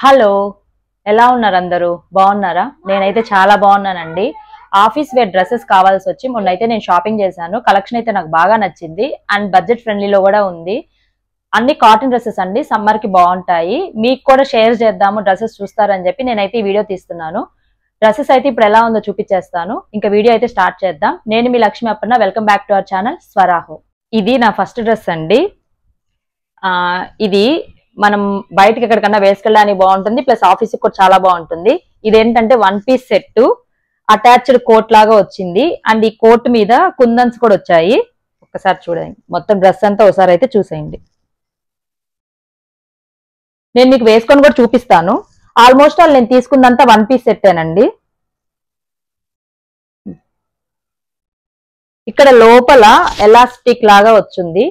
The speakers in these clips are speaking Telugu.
హలో, ఎలా ఉన్నారు అందరూ? బాగున్నారా? నేనైతే చాలా బాగున్నానండి. ఆఫీస్ వేర్ డ్రెస్సెస్ కావాల్సి వచ్చి మొన్నైతే నేను షాపింగ్ చేశాను. కలెక్షన్ అయితే నాకు బాగా నచ్చింది అండ్ బడ్జెట్ ఫ్రెండ్లీలో కూడా ఉంది. అన్ని కాటన్ డ్రెస్సెస్ అండి, సమ్మర్ కి బాగుంటాయి. మీకు కూడా షేర్ చేద్దాము, డ్రెస్సెస్ చూస్తారని చెప్పి నేనైతే ఈ వీడియో తీస్తున్నాను. డ్రెస్సెస్ అయితే ఇప్పుడు ఎలా ఉందో చూపించేస్తాను. ఇంకా వీడియో అయితే స్టార్ట్ చేద్దాం. నేను మీ Lakshmi Appanna, welcome back to our channel Swaraho. ఇది నా ఫస్ట్ డ్రెస్ అండి. ఇది మనం బయటకి ఎక్కడికన్నా వేసుకెళ్ళడానికి బాగుంటుంది, ప్లస్ ఆఫీస్ కూడా చాలా బాగుంటుంది. ఇదేంటంటే 1 పీస్ సెట్, అటాచ్డ్ కోట్ లాగా వచ్చింది అండ్ ఈ కోట్ మీద కుందన్స్ కూడా వచ్చాయి. ఒక్కసారి చూడండి, మొత్తం డ్రెస్ అంతా ఒకసారి అయితే చూసేయండి. నేను మీకు వేసుకొని కూడా చూపిస్తాను. ఆల్మోస్ట్ నేను తీసుకుందంతా 1 పీస్ సెట్టేనండి. ఇక్కడ లోపల ఎలాస్టిక్ లాగా వచ్చింది.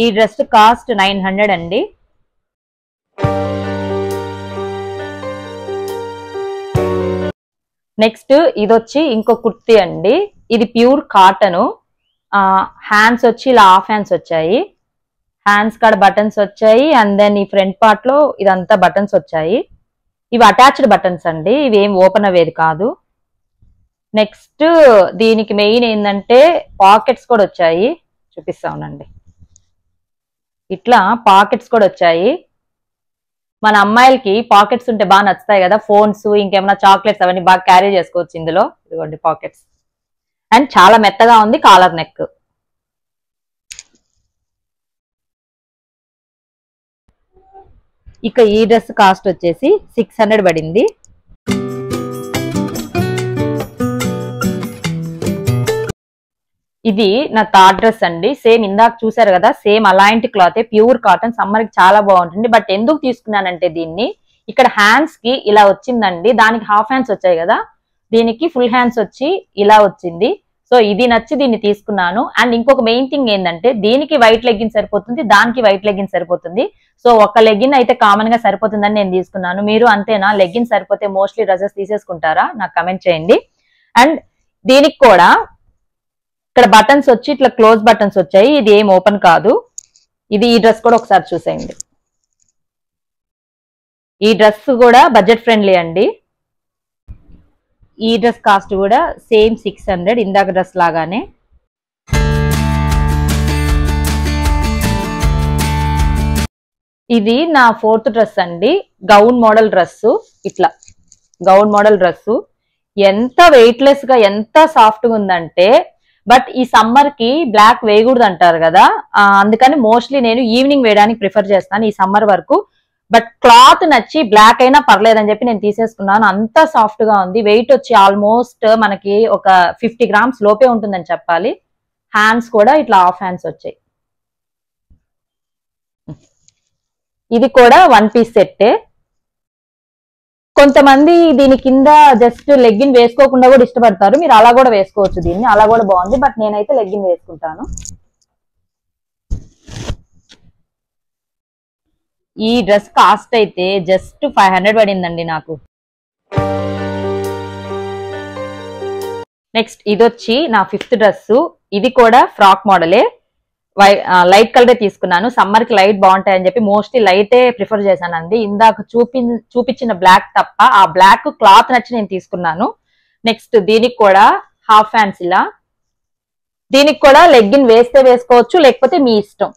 ఈ డ్రెస్ కాస్ట్ 900 అండి. నెక్స్ట్ ఇది వచ్చి ఇంకో కుర్తీ అండి. ఇది ప్యూర్ కాటన్. హ్యాండ్స్ వచ్చి ఇలా హాఫ్ హ్యాండ్స్ వచ్చాయి. హ్యాండ్స్ కాడ బటన్స్ వచ్చాయి అండ్ దెన్ ఈ ఫ్రంట్ పార్ట్ లో ఇదంతా బటన్స్ వచ్చాయి. ఇవి అటాచ్డ్ బటన్స్ అండి, ఇవి ఏం ఓపెన్ అయ్యేది కాదు. నెక్స్ట్ దీనికి మెయిన్ ఏంటంటే పాకెట్స్ కూడా వచ్చాయి, చూపిస్తా ఉండండి. ఇట్లా పాకెట్స్ కూడా వచ్చాయి. మన అమ్మాయిలకి పాకెట్స్ ఉంటే బాగా నచ్చుతాయి కదా, ఫోన్స్ ఇంకేమైనా చాక్లెట్స్ అవన్నీ బాగా క్యారీ చేసుకోవచ్చు ఇందులో. ఇదిగోండి పాకెట్స్. అండ్ చాలా మెత్తగా ఉంది, కాలర్ నెక్. ఇక ఈ డ్రెస్ కాస్ట్ వచ్చేసి 600 పడింది. ఇది నా థర్డ్ డ్రెస్ అండి. సేమ్ ఇందాక చూసారు కదా, సేమ్ అలాంటి క్లాత్, ప్యూర్ కాటన్, సమ్మర్ కి చాలా బాగుంటుంది. బట్ ఎందుకు తీసుకున్నానంటే దీన్ని, ఇక్కడ హ్యాండ్స్ కి ఇలా వచ్చిందండి, దానికి హాఫ్ హ్యాండ్స్ వచ్చాయి కదా, దీనికి ఫుల్ హ్యాండ్స్ వచ్చి ఇలా వచ్చింది. సో ఇది నచ్చి దీన్ని తీసుకున్నాను. అండ్ ఇంకొక మెయిన్ థింగ్ ఏంటంటే దీనికి వైట్ లెగ్గిన్ సరిపోతుంది, దానికి వైట్ లెగ్గిన్ సరిపోతుంది. సో ఒక లెగ్గిన్ అయితే కామన్ గా సరిపోతుందని నేను తీసుకున్నాను. మీరు అంతేనా? లెగ్గిన్ సరిపోతే మోస్ట్లీ డ్రెస్సెస్ తీసేసుకుంటారా? నాకు కమెంట్ చేయండి. అండ్ దీనికి కూడా ఇక్కడ బటన్స్ వచ్చి ఇట్లా క్లోజ్ బటన్స్ వచ్చాయి. ఇది ఏం ఓపెన్ కాదు. ఇది ఈ డ్రెస్ కూడా ఒకసారి చూసేయండి. ఈ డ్రెస్ కూడా బడ్జెట్ ఫ్రెండ్లీ అండి. ఈ డ్రెస్ కాస్ట్ కూడా సేమ్ 600, ఇందాక డ్రెస్ లాగానే. ఇది నా ఫోర్త్ డ్రెస్ అండి. Gown model dress. ఇట్లా గౌన్ మోడల్ డ్రెస్ ఎంత వెయిట్లెస్ గా, ఎంత సాఫ్ట్ గా ఉందంటే, బట్ ఈ సమ్మర్ కి బ్లాక్ వేయకూడదు అంటారు కదా, అందుకని మోస్ట్లీ నేను ఈవినింగ్ వేయడానికి ప్రిఫర్ చేస్తాను ఈ సమ్మర్ వరకు. బట్ క్లాత్ నచ్చి బ్లాక్ అయినా పర్లేదని చెప్పి నేను తీసేసుకున్నాను. అంత సాఫ్ట్ గా ఉంది. వెయిట్ వచ్చి ఆల్మోస్ట్ మనకి ఒక 50 గ్రామ్స్ లోపే ఉంటుందని చెప్పాలి. హ్యాండ్స్ కూడా ఇట్లా హాఫ్ హ్యాండ్స్ వచ్చాయి. ఇది కూడా 1 పీస్ సెట్టే. కొంతమంది దీని కింద జస్ట్ లెగ్గిన్ వేసుకోకుండా కూడా ఇష్టపడతారు. మీరు అలా కూడా వేసుకోవచ్చు దీన్ని, అలా కూడా బాగుంది. బట్ నేనైతే లెగ్గిన్ వేసుకుంటాను. ఈ డ్రెస్ కాస్ట్ అయితే జస్ట్ 500 పడిందండి నాకు. నెక్స్ట్ ఇది వచ్చి నా 5th డ్రెస్. ఇది కూడా ఫ్రాక్ మోడలే, లైట్ కలరే తీసుకున్నాను. సమ్మర్ కి లైట్ బాగుంటాయని చెప్పి మోస్ట్లీ లైటే ప్రిఫర్ చేశానండి. ఇందాక చూపించిన బ్లాక్ తప్ప ఆ బ్లాక్ క్లాత్ నచ్చి నేను తీసుకున్నాను. నెక్స్ట్ దీనికి కూడా హాఫ్ హ్యాండ్స్ ఇలా. దీనికి కూడా లెగ్గిన్ వేస్తే వేసుకోవచ్చు, లేకపోతే మీ ఇష్టం.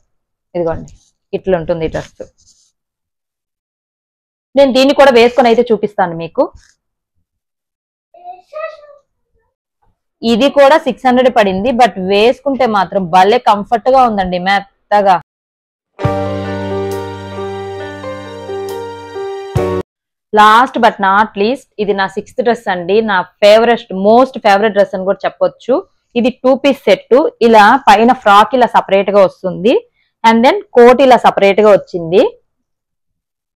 ఇదిగోండి ఇట్లా ఉంటుంది డ్రెస్. నేను దీన్ని కూడా వేసుకొని అయితే చూపిస్తాను మీకు. ఇది కూడా 600 పడింది. బట్ వేసుకుంటే మాత్రం భలే కంఫర్ట్ గా ఉందండి, మెత్తగా. లాస్ట్ బట్ నాట్ లీస్ట్, ఇది నా 6th డ్రెస్ అండి. నా మోస్ట్ ఫేవరెట్ డ్రెస్ అని కూడా చెప్పొచ్చు. ఇది 2 పీస్ సెట్. ఇలా పైన ఫ్రాక్ ఇలా సపరేట్ గా వస్తుంది అండ్ దెన్ కోట్ ఇలా సపరేట్ గా వచ్చింది.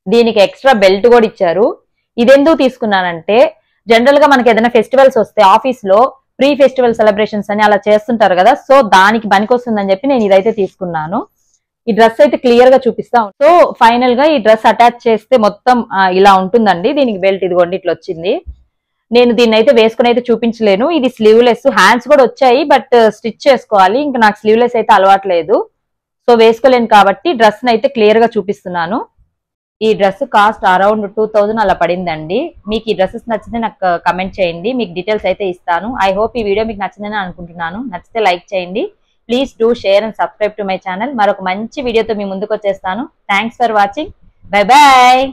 దీనికి ఎక్స్ట్రా బెల్ట్ కూడా ఇచ్చారు. ఇది ఎందుకు తీసుకున్నానంటే, జనరల్ గా మనకి ఏదైనా ఫెస్టివల్స్ వస్తే ఆఫీస్ లో ప్రీ ఫెస్టివల్ సెలబ్రేషన్స్ అని అలా చేస్తుంటారు కదా, సో దానికి పనికొస్తుందని చెప్పి నేను ఇదైతే తీసుకున్నాను. ఈ డ్రెస్ అయితే క్లియర్ గా చూపిస్తా. సో ఫైనల్ గా ఈ డ్రెస్ అటాచ్ చేస్తే మొత్తం ఇలా ఉంటుందండి. దీనికి బెల్ట్ ఇదిగోండి ఇట్లా వచ్చింది. నేను దీన్ని అయితే వేసుకుని అయితే చూపించలేను. ఇది స్లీవ్లెస్, హ్యాండ్స్ కూడా వచ్చాయి బట్ స్టిచ్ చేసుకోవాలి. ఇంకా నాకు స్లీవ్లెస్ అయితే అలవాట్లేదు, సో వేసుకోలేను కాబట్టి డ్రెస్ అయితే క్లియర్ గా చూపిస్తున్నాను. ఈ డ్రెస్ కాస్ట్ అరౌండ్ 2000 అలా పడిందండి. మీకు ఈ డ్రెస్సెస్ నచ్చితే నాకు కమెంట్ చేయండి, మీకు డీటెయిల్స్ అయితే ఇస్తాను. ఐ హోప్ ఈ వీడియో మీకు నచ్చిందని అనుకుంటున్నాను. నచ్చితే లైక్ చేయండి. Please do share and subscribe to my channel. మరొక మంచి వీడియోతో మీ ముందుకు వచ్చేస్తాను. Thanks for watching. Bye bye.